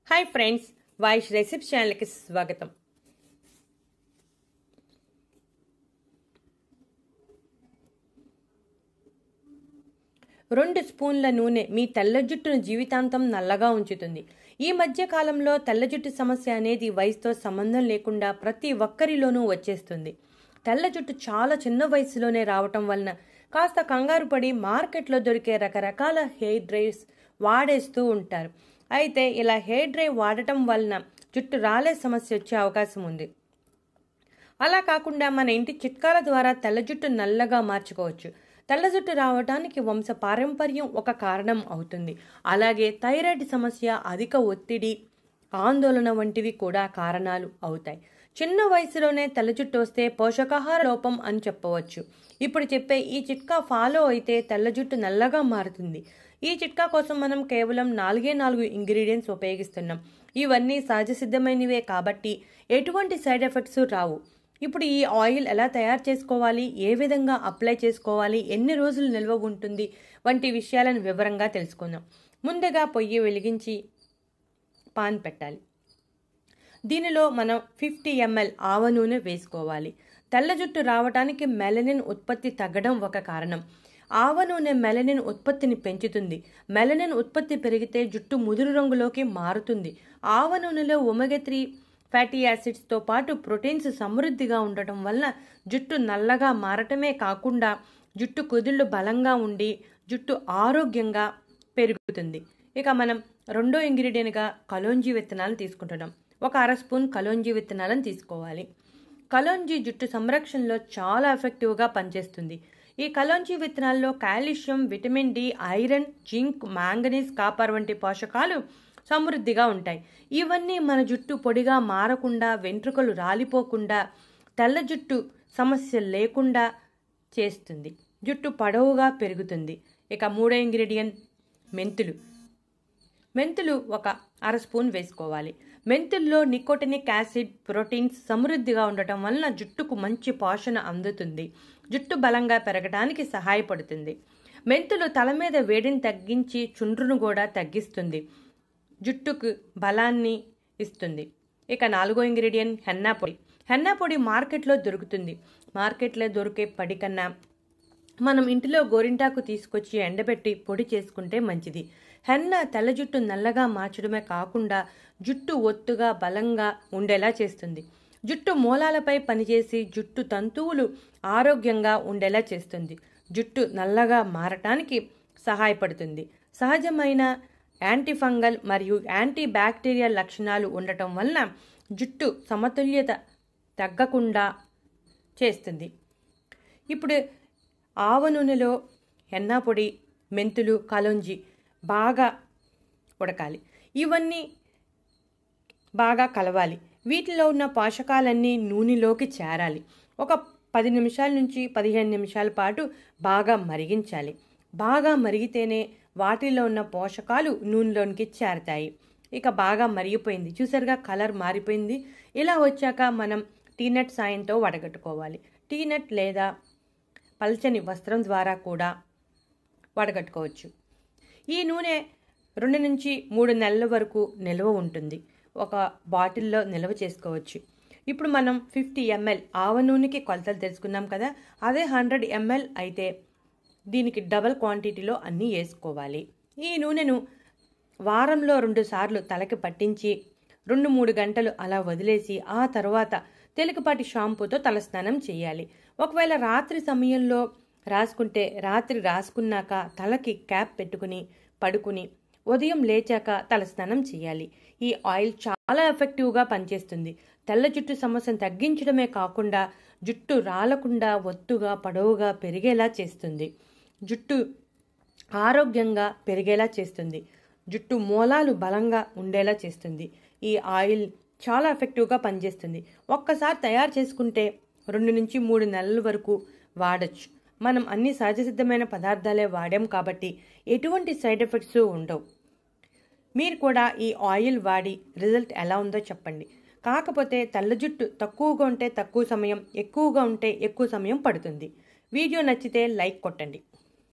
Hi friends, वाइश recipe channel की स्वागतम। రెండు స్పూన్ల నూనె మీ తెల్ల జుట్టును జీవితాంతం నల్లగా ఉంచుతుంది। ఈ మధ్య కాలంలో తెల్ల జుట్టు సమస్య అనేది వయసుతో సంబంధం లేకుండా ప్రతి ఒక్కరిలోనూ వచ్చేస్తుంది। తెల్ల జుట్టు చాలా చిన్న వయసులోనే రావటం వలన కాస్త కంగారు పడి మార్కెట్లో దొరికే రకరకాల హెయిర్ డ్రైస్ వాడేస్తూ ఉంటారు। అయితే ఇలా హెయిర్ డ్రై వాడటం వలన జుట్టు రాలే సమస్య వచ్చే అవకాశం ఉంది। అలా కాకుండా మన ఇంటి చిట్కాల ద్వారా తెల్ల జుట్టు నల్లగా మార్చుకోవచ్చు। తెల్ల జుట్టు రావడానికి వంశ పారంపర్యం ఒక కారణం అవుతుంది। అలాగే థైరాయిడ్ సమస్య, అధిక ఒత్తిడి, ఆందోళన వంటివి కూడా కారణాలు అవుతాయి। చిన్న వయసులోనే తెల్ల జుట్టు వస్తే పోషకాహార లోపం అని చెప్పవచ్చు। ఇప్పుడు చెప్పే ఈ చిట్కా ఫాలో అయితే తెల్ల జుట్టు నల్లగా మారుతుంది। ఈ చిట్కా కోసం మనం కేవలం 4 ఇంగ్రీడియంట్స్ ఉపయోగిస్తున్నాం। ఇవన్నీ సహజ సిద్ధమైనవే కాబట్టి ఎటువంటి సైడ్ ఎఫెక్ట్స్ రావు। ఇప్పుడు ఈ ఆయిల్ ఎలా తయారు చేసుకోవాలి, ఏ విధంగా అప్లై చేసుకోవాలి, ఎన్ని రోజులు నిల్వ ఉంటుంది వంటి విషయాలను వివరంగా తెలుసుకుందాం। ముందుగా పొయ్యి వెలిగించి పాన్ పెట్టాలి। దీనిలో మనం 50 ml ఆవ నూనె వేసుకోవాలి। తెల్ల జుట్టు రావడానికి మెలనిన్ ఉత్పత్తి తగ్గడం ఒక కారణం। ఆవ నూనె మెలనిన్ ఉత్పత్తిని పెంచుతుంది। మెలనిన్ ఉత్పత్తి పెరిగితే జుట్టు ముదురు రంగులోకి మారుతుంది। ఆవ నూనెలో ఒమేగా 3 ఫ్యాటీ యాసిడ్స్తో పాటు ప్రోటీన్స్ సమృద్ధిగా ఉండటం వల్ల జుట్టు నల్లగా మారటమే కాకుండా జుట్టు కుదుళ్ళు బలంగా ఉండి జుట్టు ఆరోగ్యంగా పెరుగుతుంది। ఇక మనం రెండో ఇంగ్రీడియంట్గా కలోంజీ విత్తనాలను తీసుకుంటున్నాం। ఒక అర స్పూన్ కలోంజీ విత్తనాలను తీసుకోవాలి। కలోంజీ జుట్టు సంరక్షణలో చాలా ఎఫెక్టివ్గా పనిచేస్తుంది। ఈ కలోంజీ విత్తనాల్లో calcium, vitamin D, iron, zinc, manganese, copper వంటి పోషకాలు సమృద్ధిగా ఉంటాయి। ఇవన్నీ మన జుట్టు పొడిగా మారకుండా, వెంట్రుకలు రాలిపోకుండా, తెల్ల జుట్టు సమస్య లేకుండా చేస్తుంది। జుట్టు పొడవుగా పెరుగుతుంది। ఇక మూడో ఇంగ్రీడియంట్ మెంతులు ఒక అర స్పూన్ వేసుకోవాలి। మెంతుల్లో నికోటినిక్ యాసిడ్, ప్రోటీన్స్ సమృద్ధిగా ఉండటం వలన జుట్టుకు మంచి పోషణ అందుతుంది। జుట్టు బలంగా పెరగడానికి సహాయపడుతుంది। మెంతులు తల మీద వేడిని తగ్గించి చుండ్రును కూడా తగ్గిస్తుంది, జుట్టుకు బలాన్ని ఇస్తుంది। ఇక నాలుగో ఇంగ్రీడియంట్ హెన్నా పొడి। హెన్నా పొడి మార్కెట్లో దొరుకుతుంది। మార్కెట్లో దొరికే పొడి కన్నా మనం ఇంటిలో గోరింటాకు తీసుకొచ్చి ఎండబెట్టి పొడి చేసుకుంటే మంచిది। హెన్నా తెల్ల జుట్టు నల్లగా మార్చడమే కాకుండా జుట్టు ఒత్తుగా బలంగా ఉండేలా చేస్తుంది। జుట్టు మూలాలపై పనిచేసి జుట్టు తంతువులు ఆరోగ్యంగా ఉండేలా చేస్తుంది। జుట్టు నల్లగా మారటానికి సహాయపడుతుంది। సహజమైన యాంటీఫంగల్ మరియు యాంటీ బ్యాక్టీరియల్ లక్షణాలు ఉండటం వలన జుట్టు సమతుల్యత తగ్గకుండా చేస్తుంది। ఇప్పుడు ఆవ నూనెలో హెన్నా పొడి, మెంతులు, కలోంజీ బాగా ఉడకాలి। ఇవన్నీ బాగా కలవాలి। వీటిలో ఉన్న పోషకాలన్నీ నూనెలోకి చేరాలి। ఒక 10 నిమిషాల నుంచి 15 నిమిషాల పాటు బాగా మరిగించాలి। బాగా మరిగితేనే వాటిలో ఉన్న పోషకాలు నూనెలోనికి చేరతాయి। ఇక బాగా మరిగిపోయింది, చూసారుగా కలర్ మారిపోయింది। ఇలా వచ్చాక మనం టీ నట్ సాయంతో వడగట్టుకోవాలి। టీ నట్ లేదా పల్చని వస్త్రం ద్వారా కూడా వడగట్టుకోవచ్చు। ఈ నూనె 2 నుంచి 3 నెలల వరకు నిల్వ ఉంటుంది। ఒక బాటిల్లో నిల్వ చేసుకోవచ్చు। ఇప్పుడు మనం 50 ml ఆవ నూనెకి కొలతలు తెలుసుకున్నాం కదా, అదే 100 ml అయితే దీనికి డబల్ క్వాంటిటీలో అన్నీ వేసుకోవాలి। ఈ నూనెను వారంలో 2 సార్లు తలకి పట్టించి 2-3 గంటలు అలా వదిలేసి ఆ తర్వాత తేలికపాటి షాంపూతో తలస్నానం చేయాలి। ఒకవేళ రాత్రి సమయంలో రాసుకుంటే రాత్రి రాసుకున్నాక తలకి క్యాప్ పెట్టుకుని పడుకుని ఉదయం లేచాక తలస్నానం చేయాలి। ఈ ఆయిల్ చాలా ఎఫెక్టివ్గా పనిచేస్తుంది। తెల్ల జుట్టు సమస్యను తగ్గించడమే కాకుండా జుట్టు రాలకుండా ఒత్తుగా పొడవుగా పెరిగేలా చేస్తుంది। జుట్టు ఆరోగ్యంగా పెరిగేలా చేస్తుంది। జుట్టు మూలాలు బలంగా ఉండేలా చేస్తుంది। ఈ ఆయిల్ చాలా ఎఫెక్టివ్గా పనిచేస్తుంది। ఒక్కసారి తయారు చేసుకుంటే 2 నుంచి 3 నెలల వరకు వాడచ్చు। మనం అన్ని సహజ సిద్ధమైన పదార్థాలే వాడాం కాబట్టి ఎటువంటి సైడ్ ఎఫెక్ట్స్ ఉండవు। మీరు కూడా ఈ ఆయిల్ వాడి రిజల్ట్ ఎలా ఉందో చెప్పండి। కాకపోతే తెల్ల జుట్టు తక్కువగా ఉంటే తక్కువ సమయం, ఎక్కువగా ఉంటే ఎక్కువ సమయం పడుతుంది। వీడియో నచ్చితే లైక్ కొట్టండి।